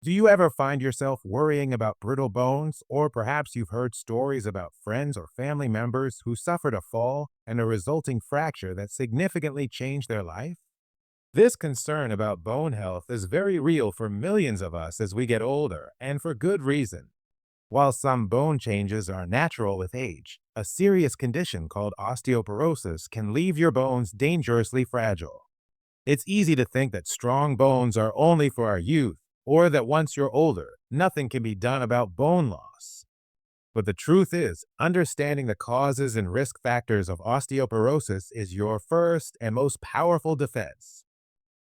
Do you ever find yourself worrying about brittle bones, or perhaps you've heard stories about friends or family members who suffered a fall and a resulting fracture that significantly changed their life? This concern about bone health is very real for millions of us as we get older, and for good reason. While some bone changes are natural with age, a serious condition called osteoporosis can leave your bones dangerously fragile. It's easy to think that strong bones are only for our youth, or that once you're older, nothing can be done about bone loss. But the truth is, understanding the causes and risk factors of osteoporosis is your first and most powerful defense.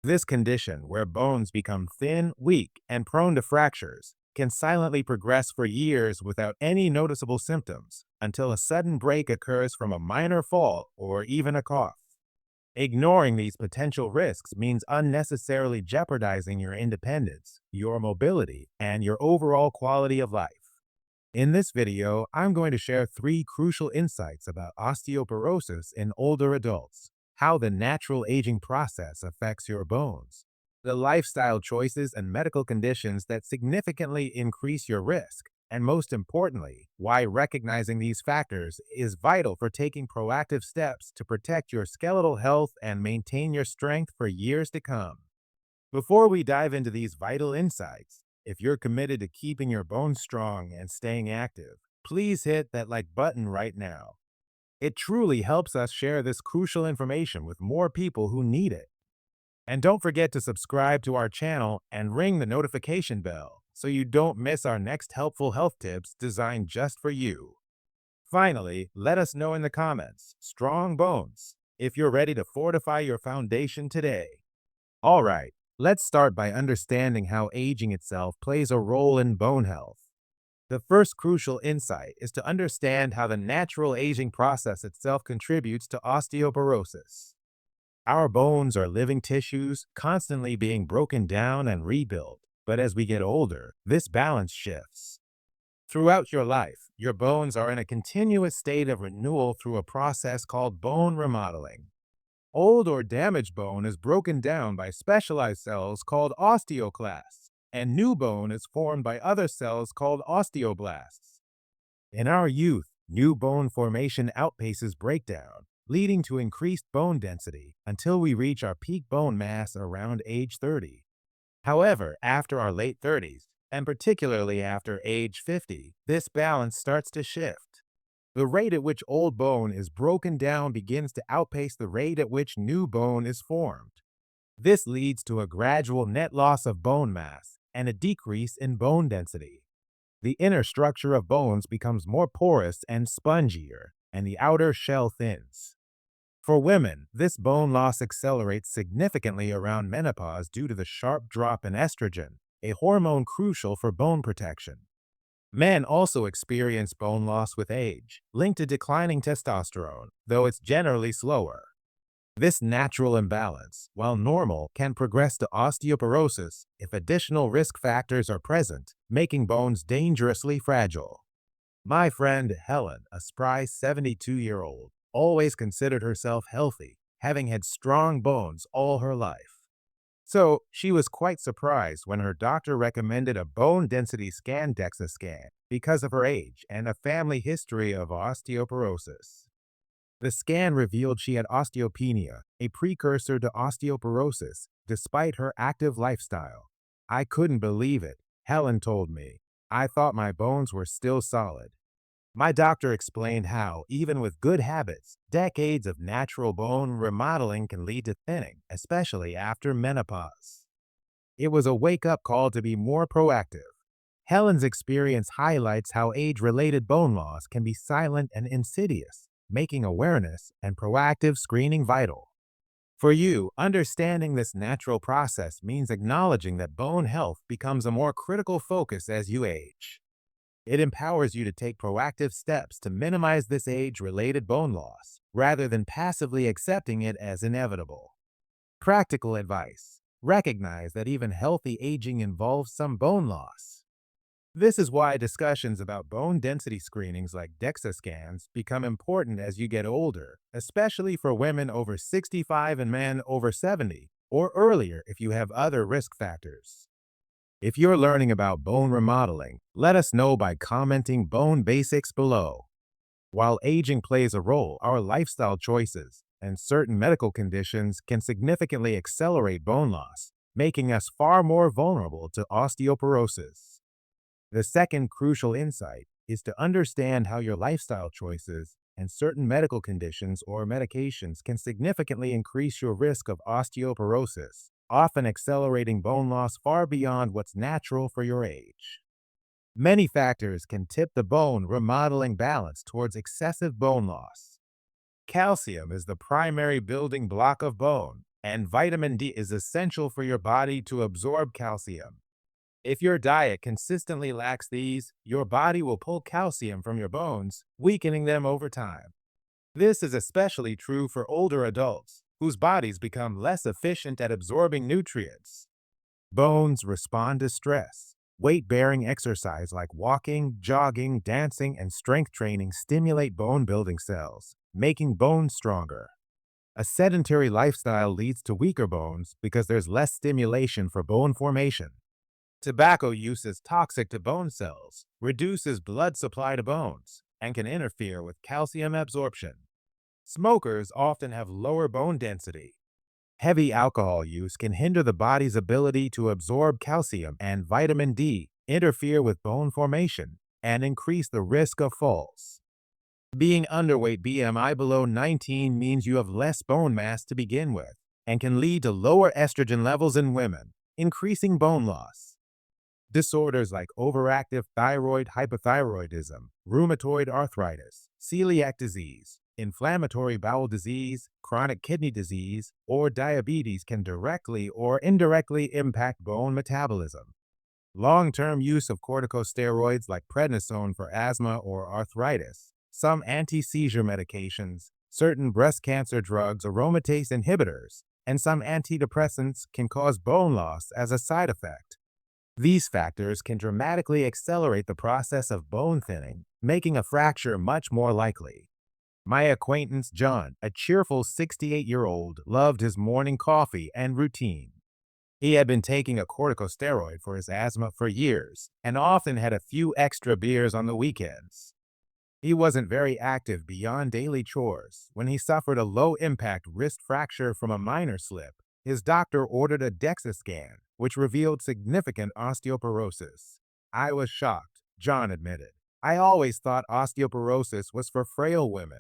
This condition, where bones become thin, weak, and prone to fractures, can silently progress for years without any noticeable symptoms until a sudden break occurs from a minor fall or even a cough. Ignoring these potential risks means unnecessarily jeopardizing your independence, your mobility, and your overall quality of life. In this video, I'm going to share 3 crucial insights about osteoporosis in older adults, how the natural aging process affects your bones, the lifestyle choices and medical conditions that significantly increase your risk, and most importantly, why recognizing these factors is vital for taking proactive steps to protect your skeletal health and maintain your strength for years to come. Before we dive into these vital insights, if you're committed to keeping your bones strong and staying active, please hit that like button right now. It truly helps us share this crucial information with more people who need it. And don't forget to subscribe to our channel and ring the notification bell so you don't miss our next helpful health tips designed just for you. Finally, let us know in the comments, strong bones, if you're ready to fortify your foundation today. All right, let's start by understanding how aging itself plays a role in bone health. The first crucial insight is to understand how the natural aging process itself contributes to osteoporosis. Our bones are living tissues, constantly being broken down and rebuilt. But as we get older, this balance shifts. Throughout your life, your bones are in a continuous state of renewal through a process called bone remodeling. Old or damaged bone is broken down by specialized cells called osteoclasts, and new bone is formed by other cells called osteoblasts. In our youth, new bone formation outpaces breakdown, leading to increased bone density until we reach our peak bone mass around age 30. However, after our late 30s, and particularly after age 50, this balance starts to shift. The rate at which old bone is broken down begins to outpace the rate at which new bone is formed. This leads to a gradual net loss of bone mass and a decrease in bone density. The inner structure of bones becomes more porous and spongier, and the outer shell thins. For women, this bone loss accelerates significantly around menopause due to the sharp drop in estrogen, a hormone crucial for bone protection. Men also experience bone loss with age, linked to declining testosterone, though it's generally slower. This natural imbalance, while normal, can progress to osteoporosis if additional risk factors are present, making bones dangerously fragile. My friend Helen, a spry 72-year-old, always considered herself healthy, having had strong bones all her life. So, she was quite surprised when her doctor recommended a bone density scan DEXA scan because of her age and a family history of osteoporosis. The scan revealed she had osteopenia, a precursor to osteoporosis, despite her active lifestyle. I couldn't believe it, Helen told me. I thought my bones were still solid. My doctor explained how, even with good habits, decades of natural bone remodeling can lead to thinning, especially after menopause. It was a wake-up call to be more proactive. Helen's experience highlights how age-related bone loss can be silent and insidious, making awareness and proactive screening vital. For you, understanding this natural process means acknowledging that bone health becomes a more critical focus as you age. It empowers you to take proactive steps to minimize this age-related bone loss, rather than passively accepting it as inevitable. Practical advice: recognize that even healthy aging involves some bone loss. This is why discussions about bone density screenings like DEXA scans become important as you get older, especially for women over 65 and men over 70, or earlier if you have other risk factors. If you're learning about bone remodeling, let us know by commenting bone basics below. While aging plays a role, our lifestyle choices and certain medical conditions can significantly accelerate bone loss, making us far more vulnerable to osteoporosis. The second crucial insight is to understand how your lifestyle choices and certain medical conditions or medications can significantly increase your risk of osteoporosis, often accelerating bone loss far beyond what's natural for your age. Many factors can tip the bone remodeling balance towards excessive bone loss. Calcium is the primary building block of bone, and vitamin D is essential for your body to absorb calcium. If your diet consistently lacks these, your body will pull calcium from your bones, weakening them over time. This is especially true for older adults, whose bodies become less efficient at absorbing nutrients. Bones respond to stress. Weight-bearing exercise like walking, jogging, dancing, and strength training stimulate bone-building cells, making bones stronger. A sedentary lifestyle leads to weaker bones because there's less stimulation for bone formation. Tobacco use is toxic to bone cells, reduces blood supply to bones, and can interfere with calcium absorption. Smokers often have lower bone density. Heavy alcohol use can hinder the body's ability to absorb calcium and vitamin D, interfere with bone formation, and increase the risk of falls. Being underweight BMI below 19 means you have less bone mass to begin with and can lead to lower estrogen levels in women, increasing bone loss. Disorders like overactive thyroid hypothyroidism, rheumatoid arthritis, celiac disease, inflammatory bowel disease, chronic kidney disease, or diabetes can directly or indirectly impact bone metabolism. Long-term use of corticosteroids like prednisone for asthma or arthritis, some anti-seizure medications, certain breast cancer drugs, aromatase inhibitors, and some antidepressants can cause bone loss as a side effect. These factors can dramatically accelerate the process of bone thinning, making a fracture much more likely. My acquaintance John, a cheerful 68-year-old, loved his morning coffee and routine. He had been taking a corticosteroid for his asthma for years and often had a few extra beers on the weekends. He wasn't very active beyond daily chores. When he suffered a low-impact wrist fracture from a minor slip, his doctor ordered a DEXA scan, which revealed significant osteoporosis. "I was shocked," John admitted. "I always thought osteoporosis was for frail women."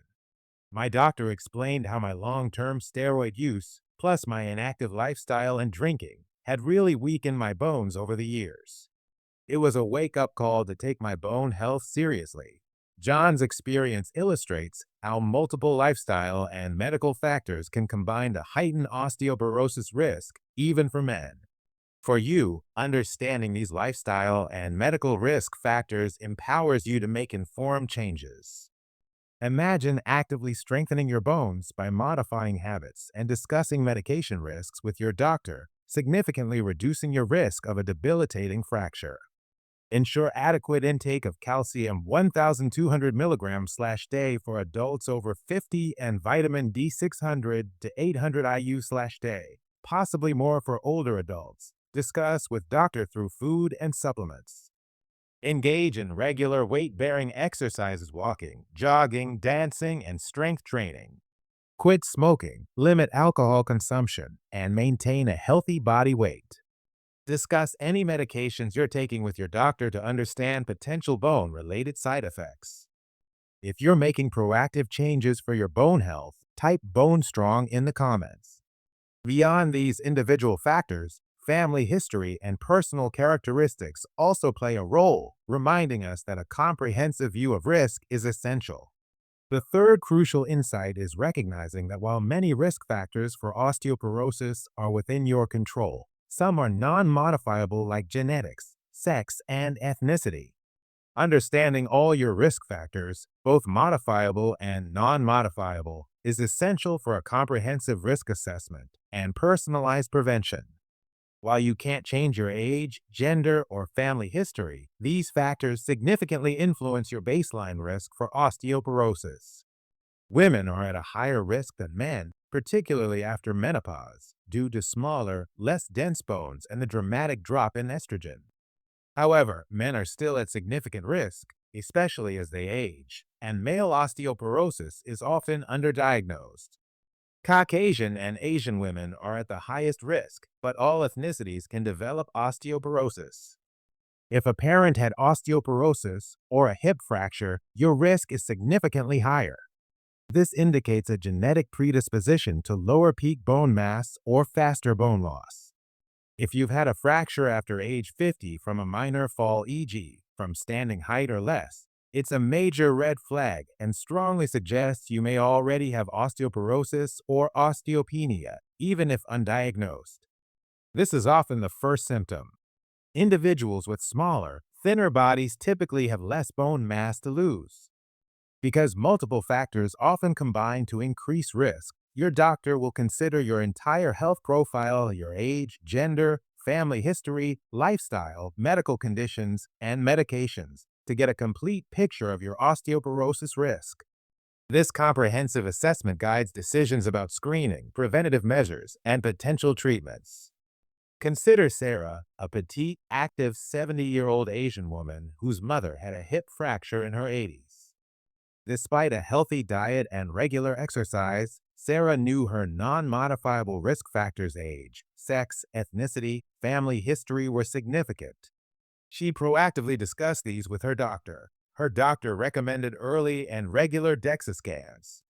My doctor explained how my long-term steroid use, plus my inactive lifestyle and drinking, had really weakened my bones over the years. It was a wake-up call to take my bone health seriously. John's experience illustrates how multiple lifestyle and medical factors can combine to heighten osteoporosis risk, even for men. For you, understanding these lifestyle and medical risk factors empowers you to make informed changes. Imagine actively strengthening your bones by modifying habits and discussing medication risks with your doctor, significantly reducing your risk of a debilitating fracture. Ensure adequate intake of calcium 1,200 milligrams/day for adults over 50 and vitamin D 600 to 800 IU/day, possibly more for older adults. Discuss with doctor through food and supplements. Engage in regular weight-bearing exercises, walking, jogging, dancing, and strength training. Quit smoking, limit alcohol consumption, and maintain a healthy body weight. Discuss any medications you're taking with your doctor to understand potential bone-related side effects. If you're making proactive changes for your bone health, type "bone strong" in the comments. Beyond these individual factors, family history and personal characteristics also play a role, reminding us that a comprehensive view of risk is essential. The third crucial insight is recognizing that while many risk factors for osteoporosis are within your control, some are non-modifiable like genetics, sex, and ethnicity. Understanding all your risk factors, both modifiable and non-modifiable, is essential for a comprehensive risk assessment and personalized prevention. While you can't change your age, gender, or family history, these factors significantly influence your baseline risk for osteoporosis. Women are at a higher risk than men, particularly after menopause, due to smaller, less dense bones and the dramatic drop in estrogen. However, men are still at significant risk, especially as they age, and male osteoporosis is often underdiagnosed. Caucasian and Asian women are at the highest risk, but all ethnicities can develop osteoporosis. If a parent had osteoporosis or a hip fracture, your risk is significantly higher. This indicates a genetic predisposition to lower peak bone mass or faster bone loss. If you've had a fracture after age 50 from a minor fall, e.g., from standing height or less, it's a major red flag and strongly suggests you may already have osteoporosis or osteopenia, even if undiagnosed. This is often the first symptom. Individuals with smaller, thinner bodies typically have less bone mass to lose. Because multiple factors often combine to increase risk, your doctor will consider your entire health profile, your age, gender, family history, lifestyle, medical conditions, and medications to get a complete picture of your osteoporosis risk. This comprehensive assessment guides decisions about screening, preventative measures, and potential treatments. Consider Sarah, a petite, active 70-year-old Asian woman whose mother had a hip fracture in her 80s. Despite a healthy diet and regular exercise, Sarah knew her non-modifiable risk factors: age, sex, ethnicity, family history were significant. She proactively discussed these with her doctor. Her doctor recommended early and regular DEXA scans.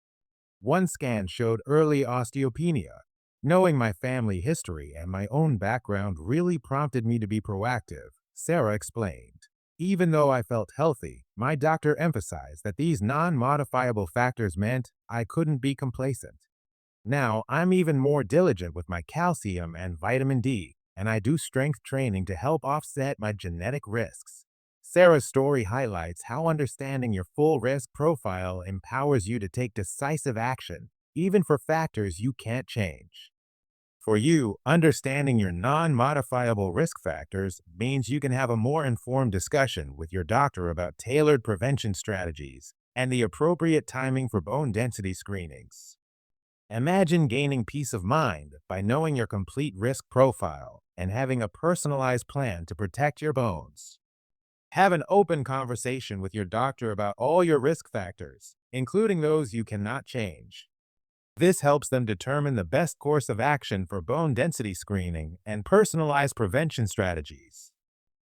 One scan showed early osteopenia. Knowing my family history and my own background really prompted me to be proactive, Sarah explained. Even though I felt healthy, my doctor emphasized that these non-modifiable factors meant I couldn't be complacent. Now, I'm even more diligent with my calcium and vitamin D, and I do strength training to help offset my genetic risks. Sarah's story highlights how understanding your full risk profile empowers you to take decisive action, even for factors you can't change. For you, understanding your non-modifiable risk factors means you can have a more informed discussion with your doctor about tailored prevention strategies and the appropriate timing for bone density screenings. Imagine gaining peace of mind by knowing your complete risk profile and having a personalized plan to protect your bones. Have an open conversation with your doctor about all your risk factors, including those you cannot change. This helps them determine the best course of action for bone density screening and personalized prevention strategies.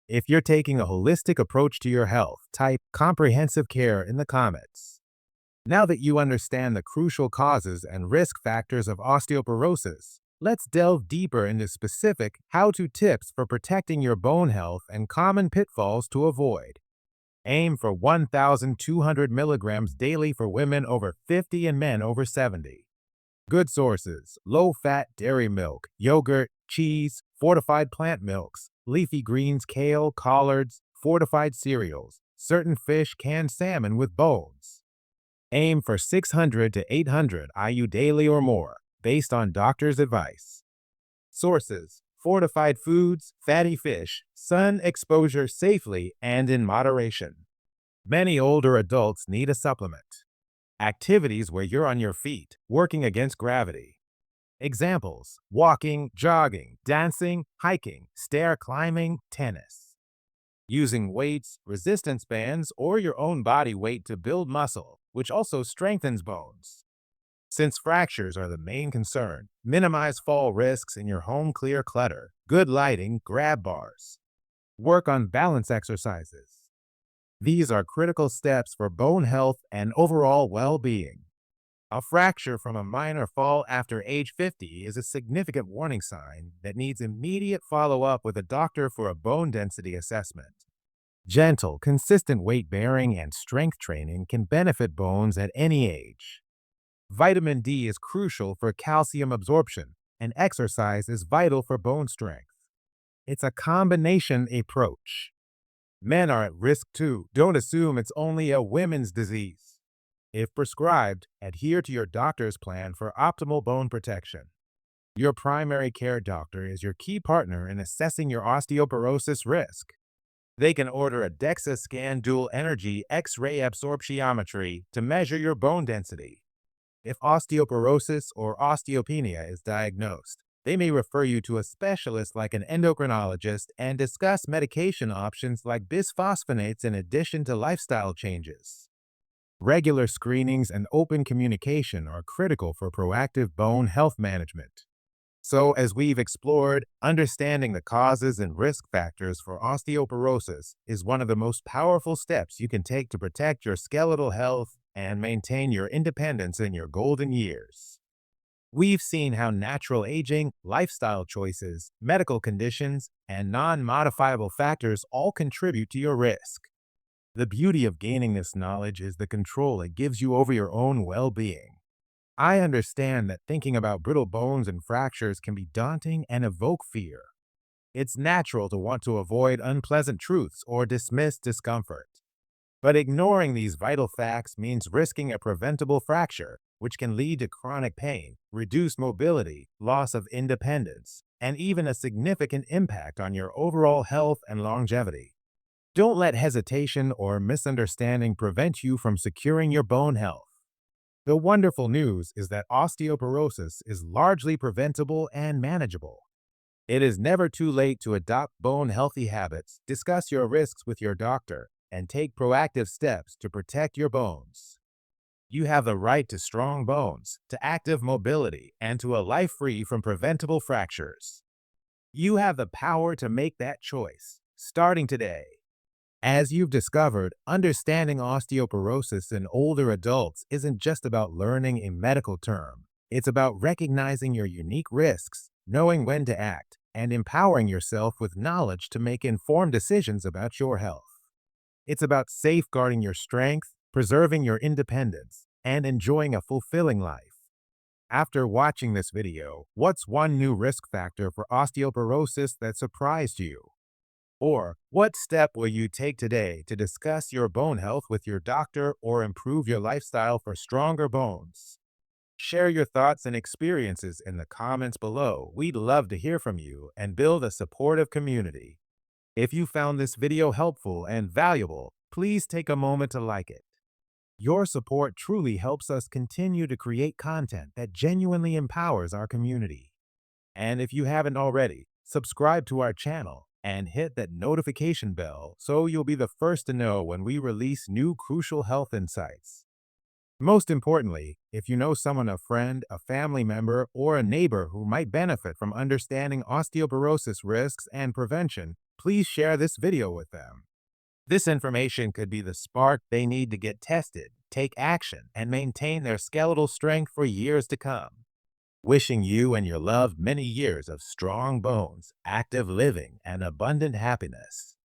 If you're taking a holistic approach to your health, type comprehensive care in the comments. Now that you understand the crucial causes and risk factors of osteoporosis, let's delve deeper into specific how-to tips for protecting your bone health and common pitfalls to avoid. Aim for 1,200 milligrams daily for women over 50 and men over 70. Good sources: low-fat dairy milk, yogurt, cheese, fortified plant milks, leafy greens, kale, collards, fortified cereals, certain fish, canned salmon with bones. Aim for 600 to 800 IU daily or more, based on doctor's advice. Sources: fortified foods, fatty fish, sun exposure safely and in moderation. Many older adults need a supplement. Activities where you're on your feet, working against gravity. Examples: walking, jogging, dancing, hiking, stair climbing, tennis. Using weights, resistance bands, or your own body weight to build muscle, which also strengthens bones. Since fractures are the main concern, minimize fall risks in your home. Clear clutter, good lighting, grab bars. Work on balance exercises. These are critical steps for bone health and overall well-being. A fracture from a minor fall after age 50 is a significant warning sign that needs immediate follow-up with a doctor for a bone density assessment. Gentle, consistent weight bearing and strength training can benefit bones at any age. Vitamin D is crucial for calcium absorption, and exercise is vital for bone strength. It's a combination approach. Men are at risk too. Don't assume it's only a women's disease. If prescribed, adhere to your doctor's plan for optimal bone protection. Your primary care doctor is your key partner in assessing your osteoporosis risk. They can order a DEXA scan, dual energy X-ray absorptiometry, to measure your bone density. If osteoporosis or osteopenia is diagnosed, They may refer you to a specialist like an endocrinologist and discuss medication options like bisphosphonates in addition to lifestyle changes. Regular screenings and open communication are critical for proactive bone health management. So, as we've explored, understanding the causes and risk factors for osteoporosis is one of the most powerful steps you can take to protect your skeletal health and maintain your independence in your golden years. We've seen how natural aging, lifestyle choices, medical conditions, and non modifiable factors all contribute to your risk. The beauty of gaining this knowledge is the control it gives you over your own well being. I understand that thinking about brittle bones and fractures can be daunting and evoke fear. It's natural to want to avoid unpleasant truths or dismiss discomfort. But ignoring these vital facts means risking a preventable fracture, which can lead to chronic pain, reduced mobility, loss of independence, and even a significant impact on your overall health and longevity. Don't let hesitation or misunderstanding prevent you from securing your bone health. The wonderful news is that osteoporosis is largely preventable and manageable. It is never too late to adopt bone healthy habits, discuss your risks with your doctor, and take proactive steps to protect your bones. You have the right to strong bones, to active mobility, and to a life free from preventable fractures. You have the power to make that choice, starting today. As you've discovered, understanding osteoporosis in older adults isn't just about learning a medical term. It's about recognizing your unique risks, knowing when to act, and empowering yourself with knowledge to make informed decisions about your health. It's about safeguarding your strength, preserving your independence, and enjoying a fulfilling life. After watching this video, what's one new risk factor for osteoporosis that surprised you? Or, what step will you take today to discuss your bone health with your doctor or improve your lifestyle for stronger bones? Share your thoughts and experiences in the comments below. We'd love to hear from you and build a supportive community. If you found this video helpful and valuable, please take a moment to like it. Your support truly helps us continue to create content that genuinely empowers our community. And if you haven't already, subscribe to our channel and hit that notification bell so you'll be the first to know when we release new crucial health insights. Most importantly, if you know someone, a friend, a family member, or a neighbor who might benefit from understanding osteoporosis risks and prevention, please share this video with them. This information could be the spark they need to get tested, take action, and maintain their skeletal strength for years to come. Wishing you and your loved many years of strong bones, active living, and abundant happiness.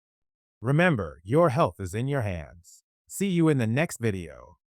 Remember, your health is in your hands. See you in the next video.